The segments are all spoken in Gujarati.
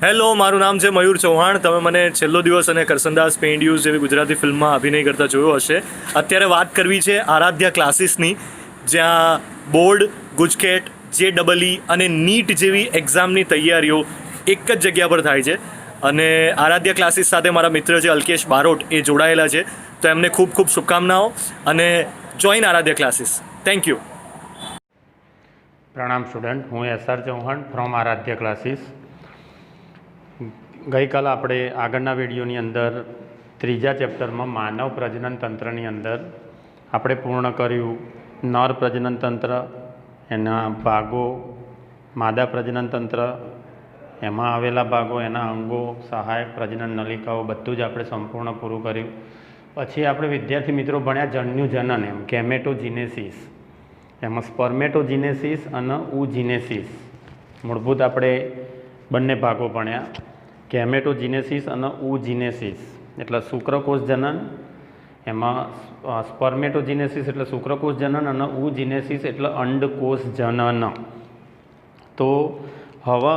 હેલો, મારું નામ છે મયુર ચૌહાણ. તમે મને છેલ્લો દિવસ અને કરસનદાસ પેઇન્ડ્યુઝ જેવી ગુજરાતી ફિલ્મમાં અભિનય કરતા જોયો હશે. અત્યારે વાત કરવી છે આરાધ્યા ક્લાસીસની, જ્યાં બોર્ડ, ગુજકેટ, JEE અને નીટ જેવી એક્ઝામની તૈયારીઓ એક જ જગ્યા પર થાય છે. અને આરાધ્યા ક્લાસીસ સાથે મારા મિત્ર છે અલ્કેશ બારોટ, એ જોડાયેલા છે. તો એમને ખૂબ ખૂબ શુભકામનાઓ અને join Aaradhya classes. Thank you. પ્રણામ સ્ટુડન્ટ, હું SR Chauhan from Aaradhya classes. ગઈકાલ આપણે આગળના વિડીયોની અંદર ત્રીજા ચેપ્ટરમાં માનવ પ્રજનન તંત્રની અંદર આપણે પૂર્ણ કર્યું નર પ્રજનન તંત્ર, એના ભાગો, માદા પ્રજનન તંત્ર, એમાં આવેલા ભાગો, એના અંગો, સહાયક પ્રજનન નલિકાઓ, બધું જ આપણે સંપૂર્ણ પૂરું કર્યું. પછી આપણે વિદ્યાર્થી મિત્રો ભણ્યા જન્યુ જનન, એમ કેમેટોજીનેસિસ, એમાં સ્પર્મેટોજીનેસિસ અને ઉજીનેસિસ, મૂળભૂત આપણે બંને ભાગો ભણ્યા. કેમેટોજીનેસિસ અને ઉજીનેસિસ એટલે શુક્રકોષ જનન, એમાં સ્પર્મેટોજીનેસિસ એટલે શુક્રકોષ જનન અને ઉજીનેસિસ એટલે અંડકોષ જનન. તો હવે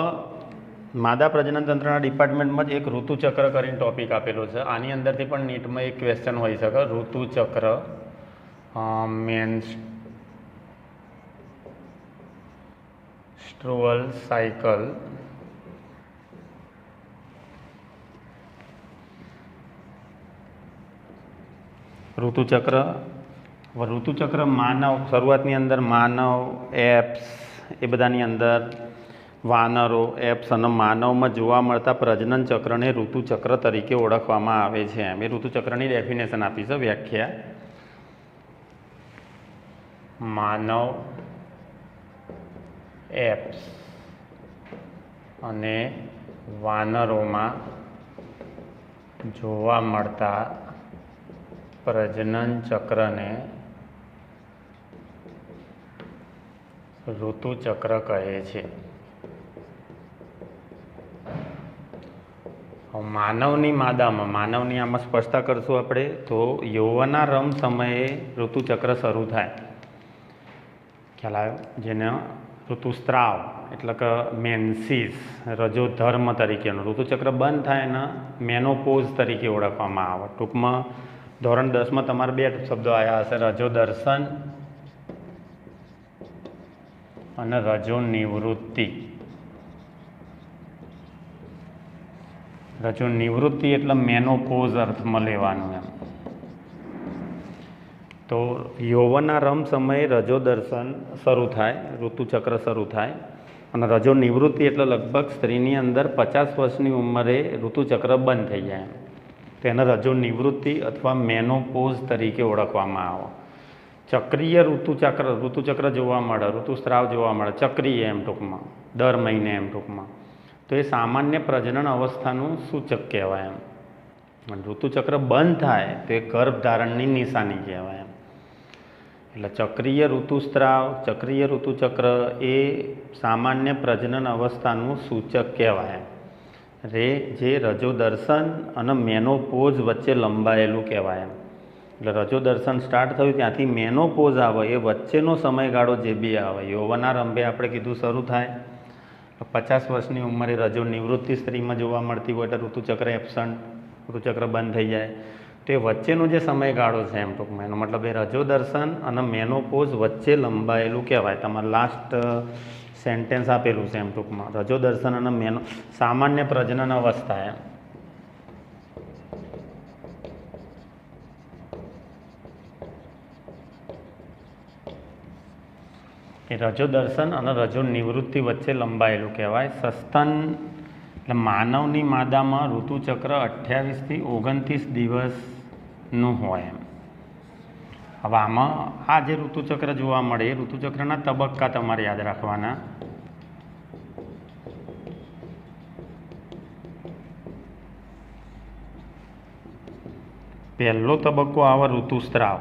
માદા પ્રજનન તંત્રના ડિપાર્ટમેન્ટમાં જ એક ઋતુચક્ર કરીને ટોપિક આપેલો છે. આની અંદરથી પણ નીટમાં એક ક્વેશ્ચન હોઈ શકે, ઋતુચક્ર, મેન્સ્ટ્રુઅલ સાયકલ, ઋતુચક્ર માનવ, શરૂઆતની અંદર માનવ, એપ્સ, એ બધાની અંદર વાનરો, એપ્સ અને માનવમાં જોવા મળતા પ્રજનન ચક્રને ઋતુચક્ર તરીકે ઓળખવામાં આવે છે. એમ એ ઋતુચક્રની ડેફિનેશન આપી છે, વ્યાખ્યા. માનવ, એપ્સ અને વાનરોમાં જોવા મળતા પ્રજનન ચક્રને ઋતુચક્ર કહે છે. માનવની માદામાં, માનવની આમાં સ્પષ્ટતા કરશું આપણે, તો યૌવનારંભ સમયે ઋતુચક્ર શરૂ થાય, ખ્યાલ આવ્યો, જેને ઋતુસ્ત્રાવ એટલે કે મેન્સીસ, રજોધર્મ તરીકેનું. ઋતુચક્ર બંધ થાય ને મેનોપોઝ તરીકે ઓળખવામાં આવે. ટૂંકમાં ધોરણ 10માં તમારે બે શબ્દો આવ્યા હશે, રજોદર્શન અને રજોનિવૃત્તિ. રજોનિવૃત્તિ એટલે મેનોપોઝ અર્થમાં લેવાનું. એમ તો યૌવનારંભ સમયે રજોદર્શન શરૂ થાય, ઋતુચક્ર શરૂ થાય, અને રજોનિવૃત્તિ એટલે લગભગ સ્ત્રીની અંદર 50 વર્ષની ઉંમરે ઋતુચક્ર બંધ થઈ જાય. તેને રજોનિવૃત્તિ અથવા મેનોપોઝ તરીકે ઓળખવામાં આવે. ચક્રીય ઋતુચક્ર જોવા મળે, ઋતુસ્ત્રાવ જોવા મળે, ચક્રીય એમ ટૂંકમાં, દર મહિને એમ ટૂંકમાં. તો એ સામાન્ય પ્રજનન અવસ્થાનું સૂચક કહેવાય. એમ ઋતુચક્ર બંધ થાય તો એ ગર્ભધારણની નિશાની કહેવાય. એમ એટલે ચક્રીય ઋતુસ્ત્રાવ, ચક્રીય ઋતુચક્ર એ સામાન્ય પ્રજનન અવસ્થાનું સૂચક કહેવાય. જે રજોદર્શન અને મેનોપોઝ વચ્ચે લંબાયેલું કહેવાય. એમ એટલે રજોદર્શન સ્ટાર્ટ થયું ત્યાંથી મેનોપોઝ આવે, એ વચ્ચેનો સમયગાળો જે બી આવે, યૌવનારંભે આપણે કીધું શરૂ થાય, 50 વર્ષની ઉંમરે રજોનિવૃત્તિ સ્ત્રીમાં જોવા મળતી હોય એટલે ઋતુચક્ર એબસન્ટ, ઋતુચક્ર બંધ થઈ જાય. તો એ વચ્ચેનો જે સમયગાળો છે એમ ટૂંકમાં, એનો મતલબ એ રજોદર્શન અને મેનોપોઝ વચ્ચે લંબાયેલું કહેવાય. તમારે લાસ્ટ સેન્ટેન્સ આપેલું છે એમ ટૂંકમાં, રજોદર્શન અને સામાન્ય પ્રજનન અવસ્થા. એમ એ રજોદર્શન અને રજોનિવૃત્તિ વચ્ચે લંબાયેલું કહેવાય. સસ્તન એટલે માનવની માદામાં ઋતુચક્ર 28થી 29 દિવસનું હોય. એમ હવે આમાં આ જે ઋતુચક્ર જોવા મળે એ ઋતુચક્રના તબક્કા તમારે યાદ રાખવાના. પહેલો તબક્કો આવે ઋતુસ્ત્રાવ,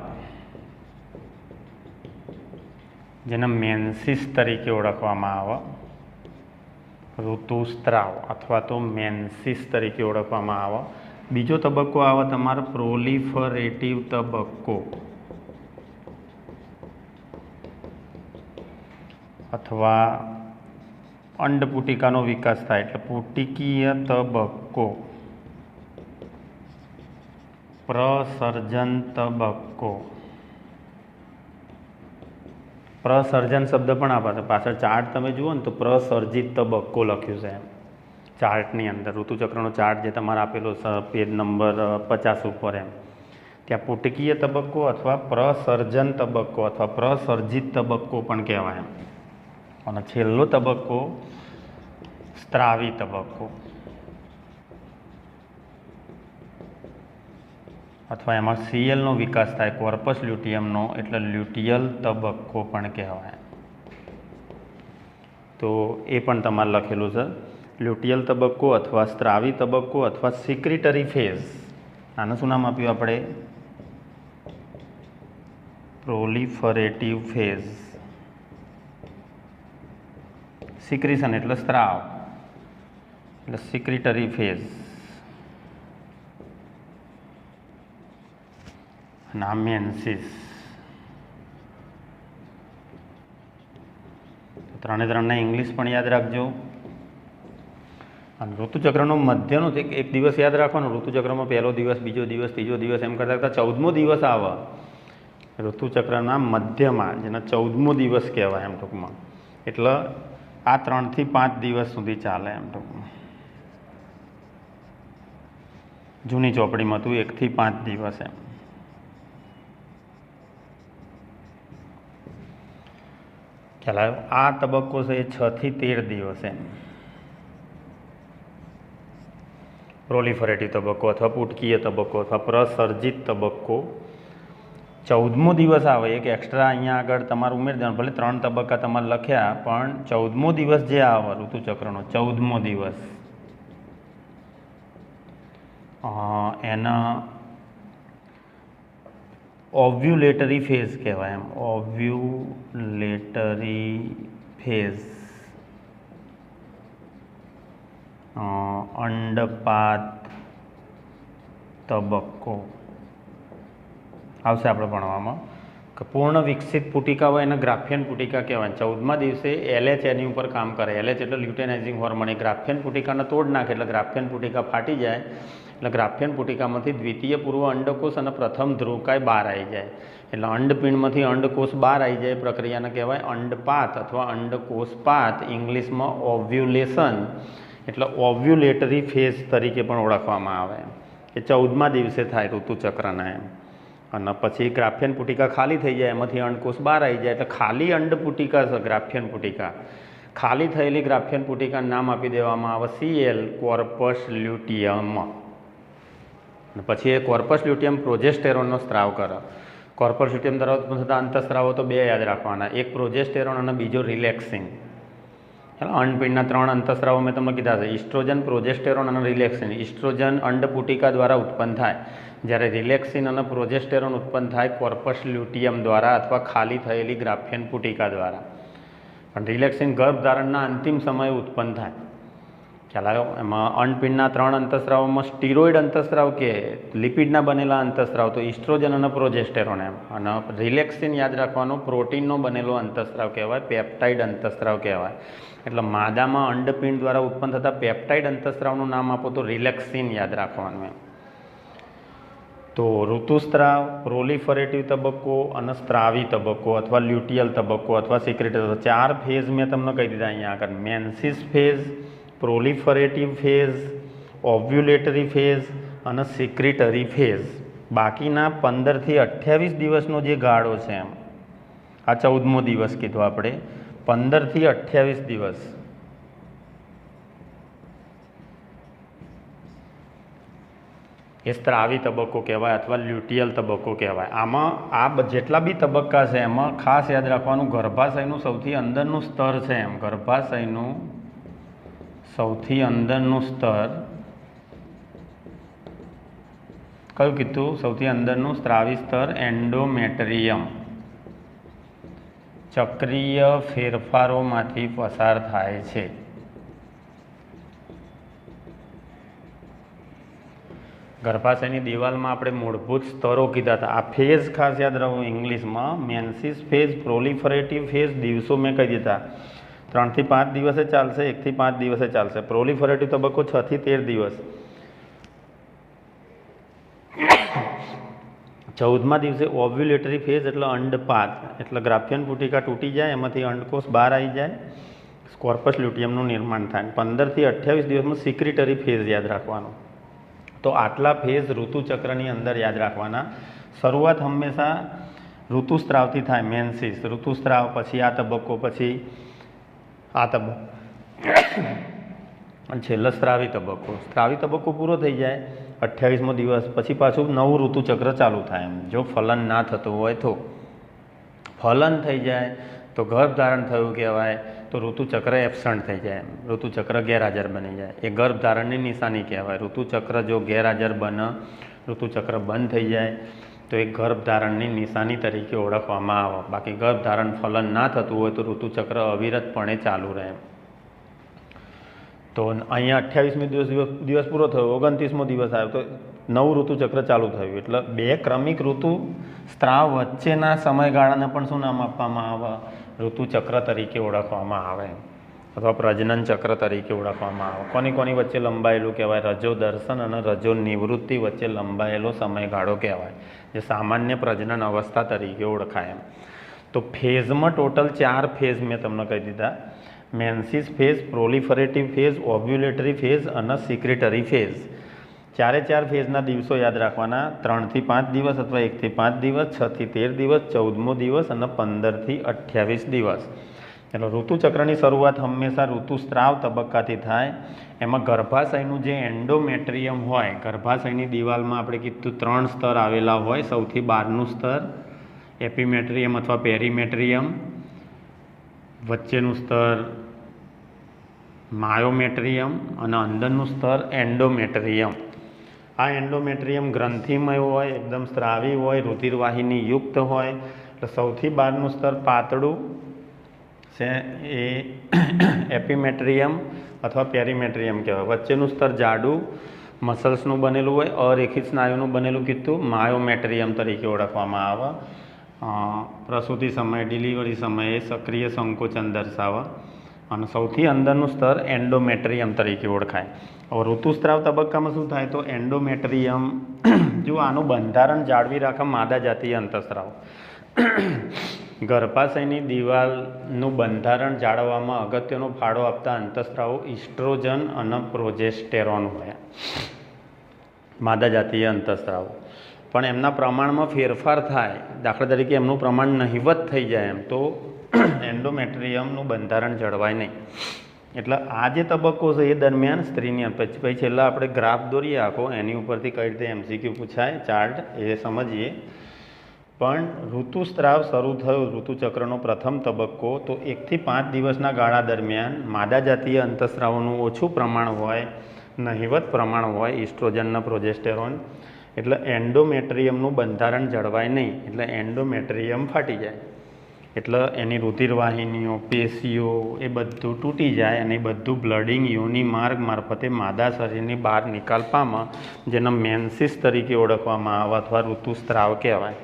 જેને મેન્સીસ તરીકે ઓળખવામાં આવે. ઋતુસ્ત્રાવ અથવા તો મેન્સીસ તરીકે ઓળખવામાં આવે. બીજો તબક્કો આવે તમારો પ્રોલિફરેટિવ તબક્કો અથવા અંડપુટિકાનો વિકાસ થાય એટલે પુટિકીય તબક્કો, પ્રસર્જન તબક્કો. પ્રસર્જન શબ્દ પણ આપે પાછળ ચાર્ટ તમે જુઓ ને તો પ્રસર્જિત તબક્કો લખ્યું છે એમ ચાર્ટની અંદર, ઋતુચક્રનો ચાર્ટ જે તમારે આપેલો પેજ નંબર 50 ઉપર એમ, ત્યાં પુટકીય તબક્કો અથવા પ્રસર્જન તબક્કો અથવા પ્રસર્જિત તબક્કો પણ કહેવાય એમ. અને છેલ્લો તબક્કો સ્ત્રાવી તબક્કો અથવા એમાં સીએલનો વિકાસ થાય કોર્પસ લ્યુટિયમનો એટલે લ્યુટિયલ તબક્કો પણ કહેવાય. તો એ પણ તમારે લખેલું છે લ્યુટિયલ તબક્કો અથવા સ્ત્રાવી તબક્કો અથવા સિક્રિટરી ફેઝ. આનું શું નામ આપ્યું આપણે? પ્રોલિફરેટિવ ફેઝ. સિક્રિશન એટલે સ્ત્રાવ એટલે સિક્રિટરી ફેઝ. નામેન્સિસ. ત્રણે ઇંગ્લિશ પણ યાદ રાખજો. અને ઋતુચક્રનો મધ્યનો એક દિવસ યાદ રાખવાનો. ઋતુચક્રમાં પહેલો દિવસ, બીજો દિવસ, ત્રીજો દિવસ એમ કરતાં કરતાં 14મો દિવસ આવે ઋતુચક્રના મધ્યમાં, જેને 14મો દિવસ કહેવાય એમ ટૂંકમાં. એટલે આ 3 થી 5 દિવસ સુધી ચાલે એમ ટૂંકમાં. જૂની ચોપડીમાં હતું 1 થી 5 દિવસ એમ. ખ્યાલ આવ્યો? આ તબક્કો છે એ 6 થી 13 દિવસ એમ. પ્રોલિફરેટિવ તબક્કો અથવા પુટકીય તબક્કો અથવા પ્રસર્જિત તબક્કો 14મો દિવસ આવે. એક એક્સ્ટ્રા અહીંયા આગળ તમારે ઉમેરી દેવાનું. ભલે 3 તબક્કા તમારે લખ્યા પણ 14મો દિવસ જે આવે ઋતુચક્રનો 14મો દિવસ એના ઓવ્યુલેટરી ફેઝ કહેવાય એમ. ઓવ્યુલેટરી ફેઝ, અંડપાત તબક્કો આવશે આપણે ભણવામાં. કે પૂર્ણ વિકસિત પુટિકા હોય એને ગ્રાફિયન પુટિકા કહેવાય. 14મા દિવસે LH એની ઉપર કામ કરે. LH એટલે લ્યુટેનાઇઝિંગ હોર્મોન. એ ગ્રાફિયન પુટિકાને તોડ નાખે એટલે ગ્રાફિયન પુટિકા ફાટી જાય. એટલે ગ્રાફિયન પુટિકામાંથી દ્વિતીય પૂર્વ અંડકોષ અને પ્રથમ ધ્રુવકાય બહાર આવી જાય. એટલે અંડપિંડમાંથી અંડકોષ બહાર આવી જાય પ્રક્રિયાને કહેવાય અંડપાત અથવા અંડકોષપાત. ઇંગ્લિશમાં ઓવ્યુલેશન એટલે ઓવ્યુલેટરી ફેઝ તરીકે પણ ઓળખવામાં આવે. એ 14મા દિવસે થાય ઋતુચક્રના એમ. અને પછી ગ્રાફિયન પુટિકા ખાલી થઈ જાય, એમાંથી અંડકોષ બહાર આવી જાય એટલે ખાલી અંડપુટિકા છે ગ્રાફિયન પુટિકા. ખાલી થયેલી ગ્રાફિયન પુટિકાનું નામ આપી દેવામાં આવે CL, કોર્પસ લ્યુટિયમ. અને પછી એ કોર્પસ લ્યુટિયમ પ્રોજેસ્ટેરોનનો સ્ત્રાવ કરે. કોર્પસ લ્યુટિયમ દ્વારા ઉત્પન્ન થતા અંતઃસ્ત્રાવો તો 2 યાદ રાખવાના, એક પ્રોજેસ્ટેરોન અને બીજો રિલેક્સિન. અંડપિંડના 3 અંતઃસ્રાવો મેં તમને કીધા છે, ઇસ્ટ્રોજન, પ્રોજેસ્ટેરોન અને રિલેક્સિન. ઇસ્ટ્રોજન અંડપુટિકા દ્વારા ઉત્પન્ન થાય, જ્યારે રિલેક્સિન અને પ્રોજેસ્ટેરોન ઉત્પન્ન થાય કોર્પસ લ્યુટિયમ દ્વારા અથવા ખાલી થયેલી ગ્રાફિયન પુટિકા દ્વારા. પણ રિલેક્સિન ગર્ભધારણના અંતિમ સમયે ઉત્પન્ન થાય. ખ્યાલ આવ્યો? એમાં અંડપિંડના 3 અંતઃસ્રાવોમાં સ્ટીરોઇડ અંતઃસ્રાવ કે લિપિડના બનેલા અંતઃસ્રાવ તો ઇસ્ટ્રોજન અને પ્રોજેસ્ટેરોન એમ. અને રિલેક્સિન યાદ રાખવાનો પ્રોટીનનો બનેલો અંતઃસ્રાવ કહેવાય, પેપ્ટાઇડ અંતઃસ્રાવ કહેવાય. એટલે માદામાં અંડપિંડ દ્વારા ઉત્પન્ન થતા પેપ્ટાઇડ અંતઃસ્રાવનું નામ આપો તો રિલેક્સિન યાદ રાખવાનું એમ. તો ઋતુસ્ત્રાવ, પ્રોલિફરેટિવ તબક્કો અને સ્ત્રાવી તબક્કો અથવા લ્યુટિયલ તબક્કો અથવા સિક્રેટરી, 4 ફેઝ મેં તમને કહી દીધા અહીંયા આગળ. મેન્સિસ ફેઝ, પ્રોલિફરેટિવ ફેઝ, ઓવ્યુલેટરી ફેઝ અને સિક્રેટરી ફેઝ. બાકીના 15 થી 28 દિવસનો જે ગાળો છે એમ, આ 14મો દિવસ કીધો આપણે, 15 થી 28 દિવસ એ સ્ત્રાવી તબક્કો કહેવાય અથવા લ્યુટિયલ તબક્કો કહેવાય. આમાં આ જેટલા બી તબક્કા છે એમાં ખાસ યાદ રાખવાનું ગર્ભાશયનું સૌથી અંદરનું સ્તર છે એમ. ગર્ભાશયનું સૌથી અંદરનું સ્તર કયું કીધું? સૌથી અંદરનું સ્ત્રાવી સ્તર એન્ડોમેટ્રિયમ ચક્રીય ફેરફારોમાંથી પસાર થાય છે. ગર્ભાશયની દિવાલમાં આપણે મૂળભૂત સ્તરો કીધા હતા. આ ફેઝ ખાસ યાદ રાખો ઇંગ્લિશમાં. મેન્સિસ ફેઝ, પ્રોલિફરેટિવ ફેઝ દિવસો મેં કહી દીધા. 3 થી 5 દિવસે ચાલશે, 1 થી 5 દિવસે ચાલશે. પ્રોલિફરેટિવ તબક્કો 6 થી 13 દિવસ. 14મા દિવસે ઓવ્યુલેટરી ફેઝ એટલે અંડપાત, એટલે ગ્રાફિયન પુટિકા તૂટી જાય, એમાંથી અંડકોષ બહાર આવી જાય, સ્કોર્પસ લ્યુટિયમનું નિર્માણ થાય. 15 થી 28 દિવસમાં સિક્રિટરી ફેઝ યાદ રાખવાનો. તો આટલા ફેઝ ઋતુચક્રની અંદર યાદ રાખવાના. શરૂઆત હંમેશા ઋતુસ્ત્રાવથી થાય, મેન્સિસ, ઋતુસ્ત્રાવ, પછી આ તબક્કો, પછી આ તબક્કો અને છેલ્લો સ્ત્રાવી તબક્કો. સ્ત્રાવી તબક્કો પૂરો થઈ જાય 28મો દિવસ, પછી પાછું નવું ઋતુચક્ર ચાલુ થાય. એમ જો ફલન ના થતું હોય તો, ફલન થઈ જાય તો ગર્ભધારણ થયું કહેવાય, તો ઋતુચક્ર એબસન્ટ થઈ જાય, ઋતુચક્ર ગેરહાજર બની જાય. એ ગર્ભધારણની નિશાની કહેવાય. ઋતુચક્ર જો ગેરહાજર બને, ઋતુચક્ર બંધ થઈ જાય તો એ ગર્ભધારણની નિશાની તરીકે ઓળખવામાં આવે. બાકી ગર્ભધારણ ફલન ના થતું હોય તો ઋતુચક્ર અવિરતપણે ચાલુ રહે. તો અહીંયા 28મી દિવસ પૂરો થયો, 29મો દિવસ આવ્યો તો નવું ઋતુચક્ર ચાલુ થયું. એટલે 2 ક્રમિક ઋતુ સ્ત્રાવ વચ્ચેના સમયગાળાને પણ શું નામ આપવામાં આવે? ઋતુચક્ર તરીકે ઓળખવામાં આવે, અથવા પ્રજનન ચક્ર તરીકે ઓળખવામાં આવે. કોની કોની વચ્ચે લંબાયેલું કહેવાય? રજો દર્શન અને રજો નિવૃત્તિ વચ્ચે લંબાયેલો સમયગાળો કહેવાય, જે સામાન્ય પ્રજનન અવસ્થા તરીકે ઓળખાય. એમ તો ફેઝમાં ટોટલ 4 ફેઝ મેં તમને કહી દીધા: મેન્સિસ ફેઝ, પ્રોલિફરેટિવ ફેઝ, ઓવ્યુલેટરી ફેઝ અને સિક્રેટરી ફેઝ. 4 ફેઝના દિવસો યાદ રાખવાના: 3 થી 5 દિવસ અથવા 1 થી 5 દિવસ, 6 થી 13 દિવસ, 14મો દિવસ અને 15 થી 28 દિવસ. એટલે ઋતુચક્રની શરૂઆત હંમેશા ઋતુસ્ત્રાવ તબક્કાથી થાય. એમાં ગર્ભાશયનું જે એન્ડોમેટ્રિયમ હોય, ગર્ભાશયની દિવાલમાં આપણે કીધું 3 સ્તર આવેલા હોય. સૌથી બહારનું સ્તર એપિમેટ્રિયમ અથવા પેરીમેટ્રિયમ, વચ્ચેનું સ્તર માયોમેટ્રિયમ અને અંદરનું સ્તર એન્ડોમેટ્રિયમ. આ એન્ડોમેટ્રિયમ ગ્રંથિમય હોય, એકદમ સ્ત્રાવી હોય, રુધિરવાહિની યુક્ત હોય. એટલે સૌથી બહારનું સ્તર પાતળું છે એ એપિમેટ્રિયમ અથવા પેરીમેટ્રિયમ કહેવાય. વચ્ચેનું સ્તર જાડું મસલ્સનું બનેલું હોય, અરેખિત સ્નાયુનું બનેલું કીધું, માયોમેટ્રિયમ તરીકે ઓળખવામાં આવે. પ્રસૂતિ સમયે, ડિલિવરી સમયે સક્રિય સંકોચન દર્શાવે. અને સૌથી અંદરનું સ્તર એન્ડોમેટ્રિયમ તરીકે ઓળખાય. હવે ઋતુસ્ત્રાવ તબક્કામાં શું થાય? તો એન્ડોમેટ્રિયમ જો આનું બંધારણ જાળવી રાખે માદા જાતીય અંતઃસ્ત્રાવ. ગર્ભાશયની દિવાલનું બંધારણ જાળવવામાં અગત્યનો ફાળો આપતા અંતઃસ્ત્રાવો ઇસ્ટ્રોજન અને પ્રોજેસ્ટેરોન હોય, માદા જાતીય અંતઃસ્ત્રાવો. પણ એમના પ્રમાણમાં ફેરફાર થાય. દાખલા તરીકે એમનું પ્રમાણ નહિવત થઈ જાય એમ તો એન્ડોમેટ્રિયમનું બંધારણ જળવાય નહીં. એટલે આ જે તબક્કો છે એ દરમિયાન સ્ત્રીની પછી છેલ્લા આપણે ગ્રાફ દોરીએ આખો, એની ઉપરથી કઈ રીતે MCQ પૂછાય, ચાર્ટ એ સમજીએ. પણ ઋતુસ્ત્રાવ શરૂ થયો, ઋતુચક્રનો પ્રથમ તબક્કો, તો 1 થી 5 દિવસના ગાળા દરમિયાન માદા જાતીય અંતઃસ્રાવોનું ઓછું પ્રમાણ હોય, નહિવત પ્રમાણ હોય ઇસ્ટ્રોજનના પ્રોજેસ્ટેરોન. એટલે એન્ડોમેટ્રિયમનું બંધારણ જળવાય નહીં, એટલે એન્ડોમેટ્રિયમ ફાટી જાય. એટલે એની રુધિરવાહિનીઓ, પેશીઓ એ બધું તૂટી જાય અને એ બધું બ્લડિંગ યોની માર્ગ મારફતે માદા શરીરની બહાર નિકાલ પામે, જેને મેન્સિસ તરીકે ઓળખવામાં આવે અથવા ઋતુસ્ત્રાવ કહેવાય.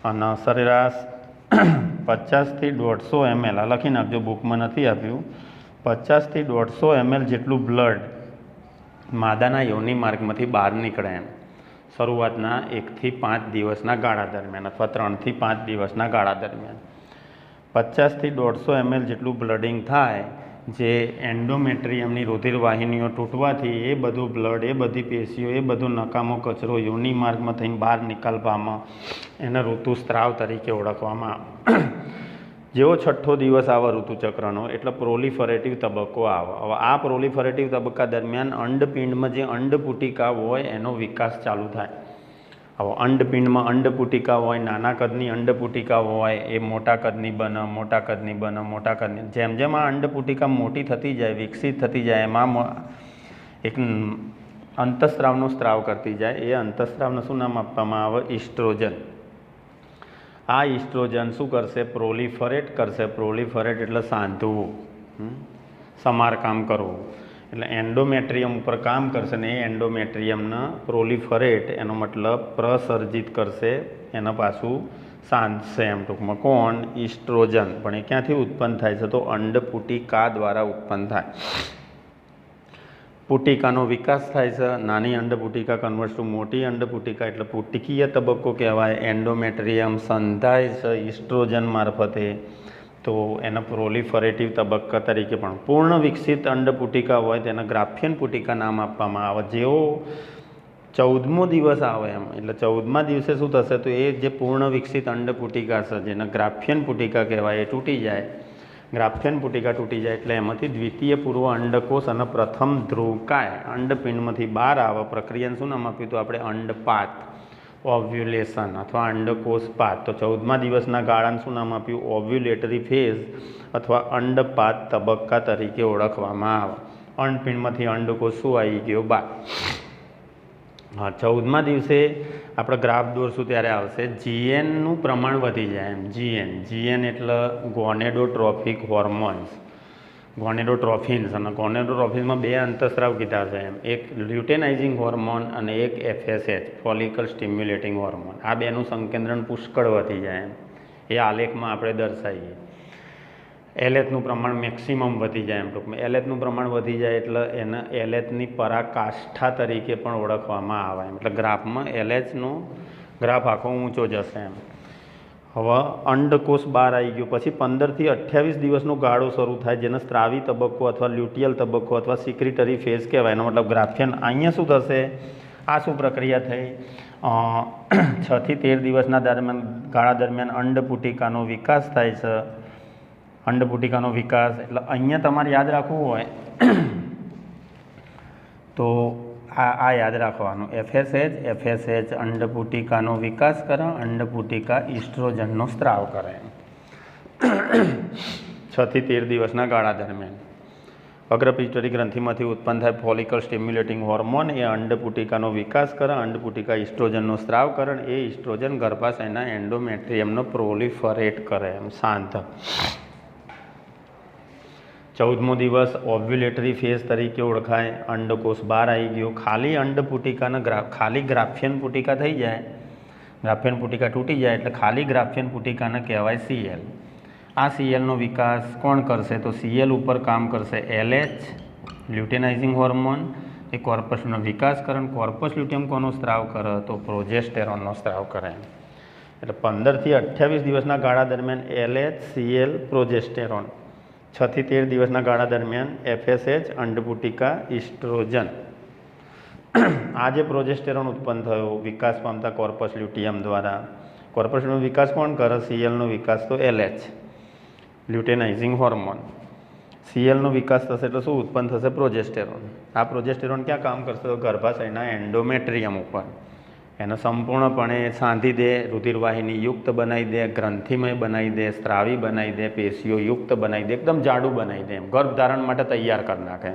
અને સરેરાશ 50 થી 150 ml, આ લખી નાખજો, બુકમાં નથી આપ્યું, 50 થી 150 ml જેટલું બ્લડ માદાના યોની માર્ગમાંથી બહાર નીકળે એમ શરૂઆતના 1 થી 5 દિવસના ગાળા દરમિયાન અથવા 3 થી 5 દિવસના ગાળા દરમિયાન 50 થી 150 ml જેટલું બ્લડિંગ થાય, જે એન્ડોમેટ્રિયમની રુધિરવાહિનીઓ તૂટવાથી એ બધું બ્લડ, એ બધી પેશીઓ, એ બધો નકામો કચરો યોની માર્ગમાં થઈને બહાર નિકાલ પામે, એને ઋતુસ્ત્રાવ તરીકે ઓળખવામાં આવે. જેવો 6થો દિવસ આવે ઋતુચક્રનો એટલે પ્રોલિફરેટિવ તબક્કો આવે. હવે આ પ્રોલિફરેટિવ તબક્કા દરમિયાન અંડપિંડમાં જે અંડપુટિકા હોય એનો વિકાસ ચાલુ થાય. હવે અંડપિંડમાં અંડપુટિકા હોય, નાના કદની અંડપુટિકા હોય, એ મોટા કદની બને, મોટા કદની બને, મોટા કદની. જેમ જેમ આ અંડપુટિકા મોટી થતી જાય, વિકસિત થતી જાય, એમાં એક અંતઃસ્રાવનો સ્ત્રાવ કરતી જાય. એ અંતઃસ્રાવને શું નામ આપવામાં આવે? ઇસ્ટ્રોજન. આ ઇસ્ટ્રોજન શું કરશે? પ્રોલિફરેટ કરશે. પ્રોલિફરેટ એટલે સાંધવું, સમારકામ કરવું. એટલે એન્ડોમેટ્રિયમ ઉપર કામ કરશે ને એ એન્ડોમેટ્રિયમને પ્રોલિફરેટ, એનો મતલબ પ્રસર્જિત કરશે, એના પાછું સાંધશે એમ ટૂંકમાં. કોણ? ઇસ્ટ્રોજન. પણ એ ક્યાંથી ઉત્પન્ન થાય છે? તો અંડપુટિકા દ્વારા ઉત્પન્ન થાય. પુટિકાનો વિકાસ થાય છે. નાની અંડપુટિકા કન્વર્ટ્સ ટુ મોટી અંડપુટિકા એટલે પુટિકીય તબક્કો કહેવાય. એન્ડોમેટ્રિયમ સંધાય છે ઇસ્ટ્રોજન મારફતે, તો એના પ્રોલિફરેટિવ તબક્કા તરીકે પણ. પૂર્ણ વિકસિત અંડપુટિકા હોય તેને ગ્રાફિયન પુટિકા નામ આપવામાં આવે. જેવો 14મો દિવસ આવે એમ એટલે 14મા દિવસે શું થશે? તો એ જે પૂર્ણ વિકસિત અંડપુટિકા છે જેને ગ્રાફિયન પુટિકા કહેવાય એ તૂટી જાય. ગ્રાફિયન પુટિકા તૂટી જાય એટલે એમાંથી દ્વિતીય પૂર્વ અંડકોષ અને પ્રથમ ધ્રુવકાય અંડપિંડમાંથી બહાર આવે. પ્રક્રિયાને શું નામ આપ્યું? તો આપણે અંડપાત, ઓવ્યુલેશન અથવા અંડકોષપાત. તો 14મા દિવસના ગાળાને શું નામ આપ્યું? ઓવ્યુલેટરી ફેઝ અથવા અંડપાત તબક્કા તરીકે ઓળખવામાં આવે. અંડપિંડમાંથી અંડકોષ શું આવી ગયો? બહાર. હા, 14મા દિવસે આપણે ગ્રાફ દોરશું ત્યારે આવશે જીએનનું પ્રમાણ વધી જાય એમ. જીએન એટલે ગોનેડોટ્રોફિક હોર્મોન્સ, ગોનેડોટ્રોફિન્સ. અને ગોનેડોટ્રોફિન્સમાં બે અંતઃસ્રાવ કીધા છે એમ. એક લ્યુટેનાઇઝિંગ હોર્મોન અને એક FSH, ફોલિકલ સ્ટિમ્યુલેટિંગ હોર્મોન. આ બેનું સંકેન્દ્રણ પુષ્કળ વધી જાય એમ. એ આલેખમાં આપણે દર્શાવીએ. એલએચનું પ્રમાણ મેક્સિમમ વધી જાય એમ ટૂંકમાં. એલએચનું પ્રમાણ વધી જાય એટલે એને એલએચની પરાકાષ્ઠા તરીકે પણ ઓળખવામાં આવે એમ. એટલે ગ્રાફમાં એલએચનો ગ્રાફ આખો ઊંચો જશે એમ. હવે અંડકોષ બહાર આવી ગયો પછી 15થી 28 દિવસનો ગાળો શરૂ થાય જેને સ્ત્રાવી તબક્કો અથવા લ્યુટિયલ તબક્કો અથવા સિક્રિટરી ફેઝ કહેવાય. એનો મતલબ ગ્રાફિયન. અહીંયા શું થશે? આ શું પ્રક્રિયા થઈ? 6 થી 13 દિવસના ગાળા દરમિયાન અંડપુટિકાનો વિકાસ થાય છે. અંડપુટિકાનો વિકાસ એટલે અહીંયા તમારે યાદ રાખવું હોય તો આ યાદ રાખવાનું. FSH અંડપુટિકાનો વિકાસ કરે, અંડપુટિકા ઇસ્ટ્રોજનનો સ્ત્રાવ કરે 6 થી 13 દિવસના ગાળા દરમિયાન. અગ્રપિટ્યુટરી ગ્રંથિમાંથી ઉત્પન્ન થાય ફોલિકલ સ્ટિમ્યુલેટિંગ હોર્મોન એ અંડપુટિકાનો વિકાસ કરે, અંડપુટિકા ઇસ્ટ્રોજનનો સ્ત્રાવ કરે. એ ઇસ્ટ્રોજન ગર્ભાશયના એન્ડોમેટ્રિયમનો પ્રોલિફરેટ કરે એમ. શાંત. 14મો દિવસ ઓવ્યુલેટરી ફેઝ તરીકે ઓળખાય. અંડકોષ બહાર આવી ગયો. ખાલી અંડપુટિકાના ખાલી ગ્રાફિયન પુટિકા થઈ જાય, ગ્રાફિયન પુટિકા તૂટી જાય એટલે ખાલી ગ્રાફિયન પુટિકાને કહેવાય CL. આ CLનો વિકાસ કોણ કરશે? તો CL ઉપર કામ કરશે LH, લ્યુટેનાઇઝિંગ હોર્મોન. એ કોર્પસનો વિકાસ કરે. કોર્પસ લ્યુટિયમ કોનો સ્ત્રાવ કરે? તો પ્રોજેસ્ટેરોનનો સ્ત્રાવ કરે. એટલે 15થી 28 દિવસના ગાળા દરમિયાન LH, CL, પ્રોજેસ્ટેરોન. 6 થી 13 દિવસના ગાળા દરમિયાન FSH, અંડપુટિકા, ઇસ્ટ્રોજન. આ જે પ્રોજેસ્ટેરોન ઉત્પન્ન થયો વિકાસ પામતા કોર્પસ લ્યુટિયમ દ્વારા. કોર્પસનો વિકાસ કોણ કરે? CLનો વિકાસ તો LH, લ્યુટેનાઇઝિંગ હોર્મોન. CLનો વિકાસ થશે એટલે શું ઉત્પન્ન થશે? પ્રોજેસ્ટેરોન. આ પ્રોજેસ્ટેરોન ક્યાં કામ કરશે? તો ગર્ભાશયના એન્ડોમેટ્રિયમ ઉપર. એને સંપૂર્ણપણે સાંધી દે, રુધિરવાહિની યુક્ત બનાવી દે, ગ્રંથિમય બનાવી દે, સ્ત્રાવી બનાવી દે, પેશીઓ યુક્ત બનાવી દે, એકદમ જાડું બનાવી દે. એમ ગર્ભધારણ માટે તૈયાર કરી નાખે.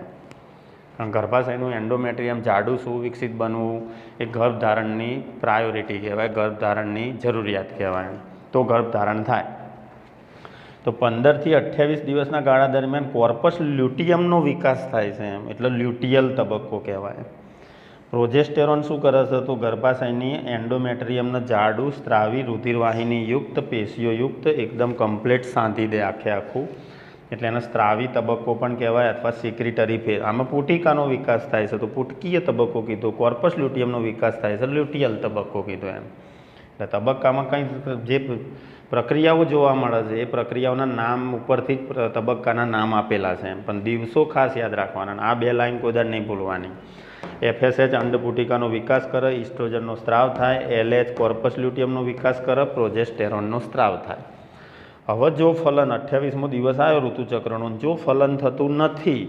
કારણ ગર્ભાશયનું એન્ડોમેટ્રિયમ જાડું સુવિકસિત બનવું એ ગર્ભધારણની પ્રાયોરિટી કહેવાય, ગર્ભધારણની જરૂરિયાત કહેવાય. તો ગર્ભધારણ થાય. તો 15થી 28 દિવસના ગાળા દરમિયાન કોર્પસ લ્યુટિયમનો વિકાસ થાય છે એમ. એટલે લ્યુટિયલ તબક્કો કહેવાય. પ્રોજેસ્ટેરોન શું કરે છે? તો ગર્ભાશયની એન્ડોમેટ્રિયમને જાડું, સ્ત્રાવી, રુધિરવાહિની યુક્ત, પેશીઓ યુક્ત એકદમ કમ્પ્લીટ સાંધી દે આખે આખું. એટલે એને સ્ત્રાવી તબક્કો પણ કહેવાય અથવા સિક્રિટરી ફેઝ. આમાં પુટિકાનો વિકાસ થાય છે તો પુટકીય તબક્કો કીધો. કોર્પસ લ્યુટિયમનો વિકાસ થાય છે લ્યુટિયલ તબક્કો કીધો એમ. એટલે તબક્કામાં કંઈ જે પ્રક્રિયાઓ જોવા મળે છે એ પ્રક્રિયાઓના નામ ઉપરથી જ તબક્કાના નામ આપેલા છે એમ. પણ દિવસો ખાસ યાદ રાખવાના. આ બે લાઈન કોઈ દર નહીં ભૂલવાની. FSH અંડપુટિકાનો વિકાસ કરે, ઇસ્ટ્રોજનનો સ્ત્રાવ થાય. LH કોર્પસ લ્યુટિયમનો વિકાસ કરે, પ્રોજેસ્ટેરોનનો સ્ત્રાવ થાય. હવે જો ફલન 28મો દિવસ આવ્યો ઋતુચક્રનો, જો ફલન થતું નથી,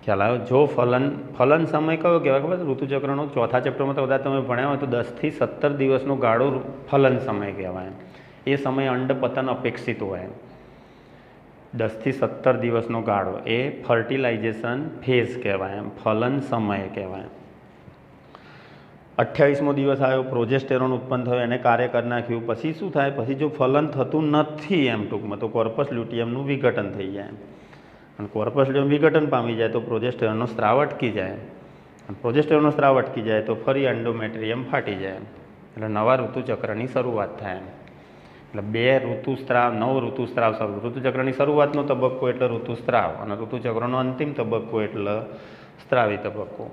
ખ્યાલ આવ્યો? જો ફલન સમય કયો કહેવાય ખબર? ઋતુચક્રનો ચોથા ચેપ્ટરમાં તો કદાચ તમે ભણ્યા હોય તો 10 થી 17 દિવસનો ગાળો ફલન સમય કહેવાય. એ સમય અંડપતન અપેક્ષિત હોય. 10 થી 17 દિવસનો ગાળો એ ફર્ટિલાઇઝેશન ફેઝ કહેવાય એમ, ફલન સમય કહેવાય. 28મો દિવસ આવ્યો, પ્રોજેસ્ટેરોન ઉત્પન્ન થયો, એને કાર્ય કરી નાખ્યું. પછી શું થાય? પછી જો ફલન થતું નથી એમ ટૂંકમાં તો કોર્પસ લ્યુટિયમનું વિઘટન થઈ જાય. અને કોર્પસ લ્યુટિયમ વિઘટન પામી જાય તો પ્રોજેસ્ટેરોનનો સ્ત્રાવ અટકી જાય. અને પ્રોજેસ્ટેરોનનો સ્ત્રાવ અટકી જાય તો ફરી એન્ડોમેટ્રિયમ ફાટી જાય. એટલે નવા ઋતુચક્રની શરૂઆત થાય. એટલે 2 ઋતુસ્ત્રાવ 9 ઋતુસ્ત્રાવ શરૂ. ઋતુચક્રની શરૂઆતનો તબક્કો એટલે ઋતુસ્ત્રાવ અને ઋતુચક્રનો અંતિમ તબક્કો એટલે સ્ત્રાવી તબક્કો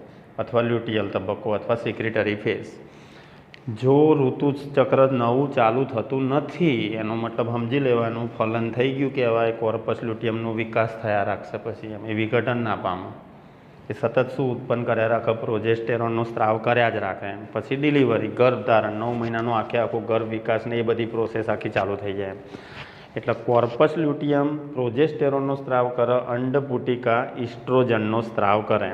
અથવા લ્યુટિયલ તબક્કો અથવા સિક્રેટરી ફેઝ. જો ઋતુચક્ર નવું ચાલુ થતું નથી એનો મતલબ સમજી લેવાનું ફલન થઈ ગયું કહેવાય. કોર્પસ લ્યુટિયમનો વિકાસ થયા રાખશે, પછી એમ એ વિઘટન ના પામે. એ સતત શું ઉત્પન્ન કર્યા રાખે? પ્રોજેસ્ટેરોનનો સ્ત્રાવ કર્યા જ રાખે. એમ પછી ડિલિવરી, ગર્ભધારણ, 9 મહિનાનો આખો ગર્ભ વિકાસ ને એ બધી પ્રોસેસ આખી ચાલુ થઈ જાય. એટલે કોર્પસ લ્યુટિયમ પ્રોજેસ્ટેરોનનો સ્ત્રાવ કરે, અંડપુટિકા ઇસ્ટ્રોજનનો સ્ત્રાવ કરે.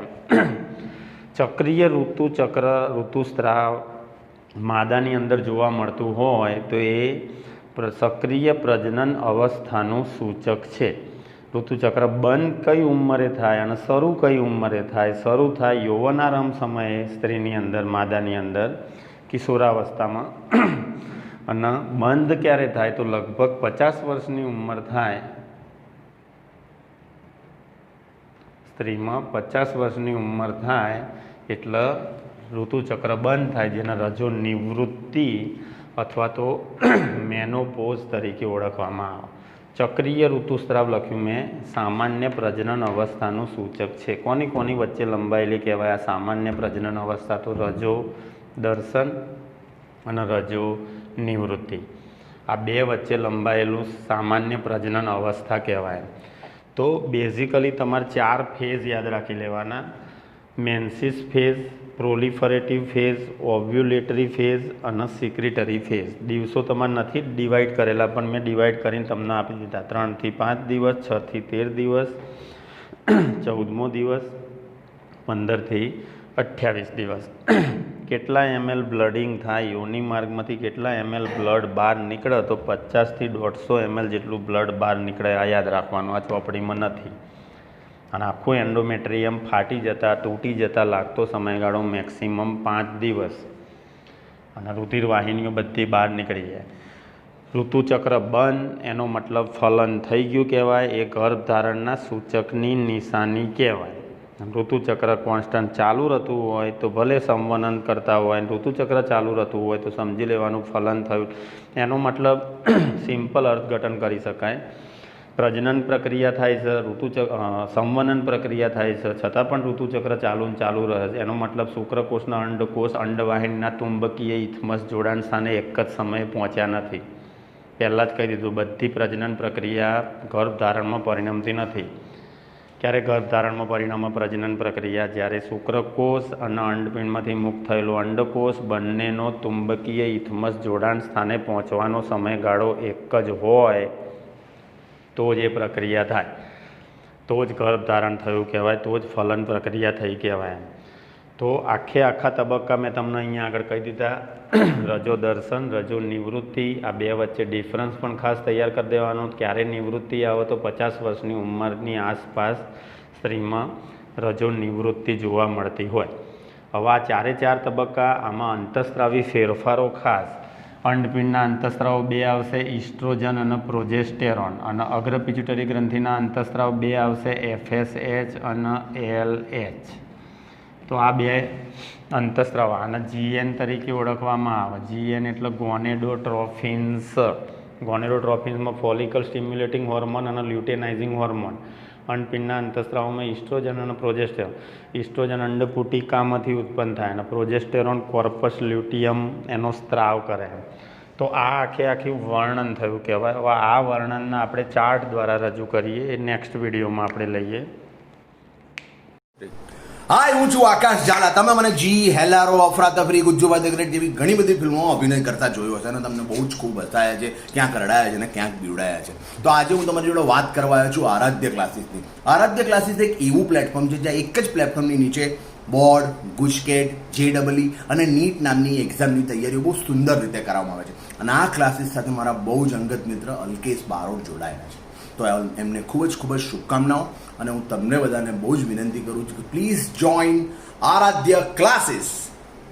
ચક્રીય ઋતુસ્ત્રાવ માદાની અંદર જોવા મળતું હોય તો એ સક્રિય પ્રજનન અવસ્થાનું સૂચક છે. ઋતુચક્ર બંધ કઈ ઉંમરે થાય અને શરૂ કઈ ઉંમરે થાય? શરૂ થાય યૌવનારંભ સમયે સ્ત્રીની અંદર, માદાની અંદર, કિશોરાવસ્થામાં. અને બંધ ક્યારે થાય તો લગભગ 50 વર્ષની ઉંમર થાય સ્ત્રીમાં. 50 વર્ષની ઉંમર થાય એટલે ઋતુચક્ર બંધ થાય, જેને રજો નિવૃત્તિ અથવા તો મેનોપોઝ તરીકે ઓળખવામાં આવે. ચક્રીય ઋતુસ્ત્રાવ લખ્યું મેં, સામાન્ય પ્રજનન અવસ્થાનું સૂચક છે. કોની વચ્ચે લંબાયેલી કહેવાય આ સામાન્ય પ્રજનન અવસ્થા? તો રજો દર્શન અને રજો નિવૃત્તિ, આ 2 વચ્ચે લંબાયેલું સામાન્ય પ્રજનન અવસ્થા કહેવાય. તો બેઝિકલી તમારે 4 ફેઝ યાદ રાખી લેવાના: મેન્સિસ ફેઝ, પ્રોલિફરેટિવ ફેઝ, ઓવ્યુલેટરી ફેઝ અને સિક્રેટરી ફેઝ. દિવસો તમારે નથી ડિવાઈડ કરેલા, પણ મેં ડિવાઈડ કરીને તમને આપી દીધા. 3 થી 5 દિવસ, 6 થી 13 દિવસ, 14મો દિવસ, 15 થી 28 દિવસ. કેટલા ml બ્લડિંગ થાય યોની માર્ગમાંથી, કેટલા ml બ્લડ બહાર નીકળે? તો 50 થી 150 ml જેટલું બ્લડ બહાર નીકળે. આ યાદ રાખવાનું, આ ચોપડીમાં નથી. અને આખું એન્ડોમેટ્રિયમ ફાટી જતાં, તૂટી જતાં લાગતો સમયગાળો મેક્સિમમ 5 દિવસ. અને રુધિર વાહિનીઓ બધી બહાર નીકળી જાય. ઋતુચક્ર બંધ એનો મતલબ ફલન થઈ ગયું કહેવાય. એ ગર્ભધારણના સૂચકની નિશાની કહેવાય. ઋતુચક્ર કોન્સ્ટન્ટ ચાલુ રહેતું હોય તો ભલે સંવનન કરતા હોય, ઋતુચક્ર ચાલુ રહેતું હોય તો સમજી લેવાનું ફલન થયું. એનો મતલબ સિમ્પલ અર્થઘટન કરી શકાય. પ્રજનન પ્રક્રિયા થાય છે, સંવનન પ્રક્રિયા થાય છે, છતાં પણ ઋતુચક્ર ચાલુ રહે છે. એનો મતલબ શુક્રકોષના અંડકોષ અંડવાહિનીના તુંબકીય ઇથમસ જોડાણ સ્થાને એક જ સમયે પહોંચ્યા નથી. પહેલાં જ કહી દીધું, બધી પ્રજનન પ્રક્રિયા ગર્ભધારણમાં પરિણમતી નથી. ક્યારે ગર્ભધારણમાં પરિણામે? પ્રજનન પ્રક્રિયા જ્યારે શુક્રકોષ અને અંડપિંડમાંથી મુક્ત થયેલો અંડકોષ બંનેનો તુંબકીય ઇથમસ જોડાણ સ્થાને પહોંચવાનો સમયગાળો એક જ હોય તો જ એ પ્રક્રિયા થાય, તો જ ગર્ભધારણ થયું કહેવાય, તો જ ફલન પ્રક્રિયા થઈ કહેવાય. તો આખા તબક્કા મેં તમને અહીંયા આગળ કહી દીધા. રજો દર્શન, રજો નિવૃત્તિ, આ 2 વચ્ચે ડિફરન્સ પણ ખાસ તૈયાર કરી દેવાનો. ક્યારે નિવૃત્તિ આવે? તો 50 વર્ષની ઉંમરની આસપાસ સ્ત્રીમાં રજો નિવૃત્તિ જોવા મળતી હોય. હવે આ 4 તબક્કા, આમાં અંતઃસ્ત્રાવી ફેરફારો ખાસ. અંડપિંડના અંતઃસ્ત્રાવ 2 આવશે, ઇસ્ટ્રોજન અને પ્રોજેસ્ટેરોન. અને અગ્ર પિટ્યુટરી ગ્રંથિના અંતઃસ્ત્રાવ 2 આવશે, FSH અને LH. તો આ 2 અંતઃસ્ત્રાવ આને GN તરીકે ઓળખવામાં આવે. GN એટલે ગોનેડોટ્રોફિન્સ. ગોનેડોટ્રોફિન્સમાં ફોલિકલ સ્ટિમ્યુલેટિંગ હોર્મોન અને લ્યુટેનાઇઝિંગ હોર્મોન. અંડપિંડના અંતઃસ્ત્રાવમાં ઇસ્ટ્રોજન અને પ્રોજેસ્ટેરોન. ઇસ્ટ્રોજન અંડપુટિકામાંથી ઉત્પન્ન થાય અને પ્રોજેસ્ટેરોન કોર્પસ લ્યુટિયમ એનો સ્ત્રાવ કરે. તો આ આખી વર્ણન થયું કહેવાય. હવે આ વર્ણનના આપણે ચાર્ટ દ્વારા રજૂ કરીએ, એ નેક્સ્ટ વિડીયોમાં આપણે લઈએ. હાય, હું છું આકાશ ઝાલા. તમે મને જી, હેલારો, અફરાતફરી, ગુજ્જુભાઈ ધ ગ્રેટ જેવી ઘણી બધી ફિલ્મોમાં અભિનય કરતા જોયો હશે અને તમને બહુ જ ખૂબ હસાયા છે, ક્યાંક રડાયા છે અને ક્યાંક બીવડાયા છે. તો આજે હું તમારી જોડે વાત કરવા આવ્યો છું આરાધ્ય ક્લાસીસની. આરાધ્ય ક્લાસીસ એક એવું પ્લેટફોર્મ છે જ્યાં એક જ પ્લેટફોર્મની નીચે બોર્ડ, ગુજકેટ, JEE અને નીટ નામની એક્ઝામની તૈયારીઓ બહુ સુંદર રીતે કરાવવામાં આવે છે. અને આ ક્લાસીસ સાથે મારા બહુ જ અંગત મિત્ર અલ્કેશ બારોટ જોડાયેલા છે. તો એમને ખૂબ જ શુભકામનાઓ. અને હું તમને બધાને બહુ જ વિનંતી કરું છું કે પ્લીઝ જોઈન આરાધ્ય ક્લાસીસ.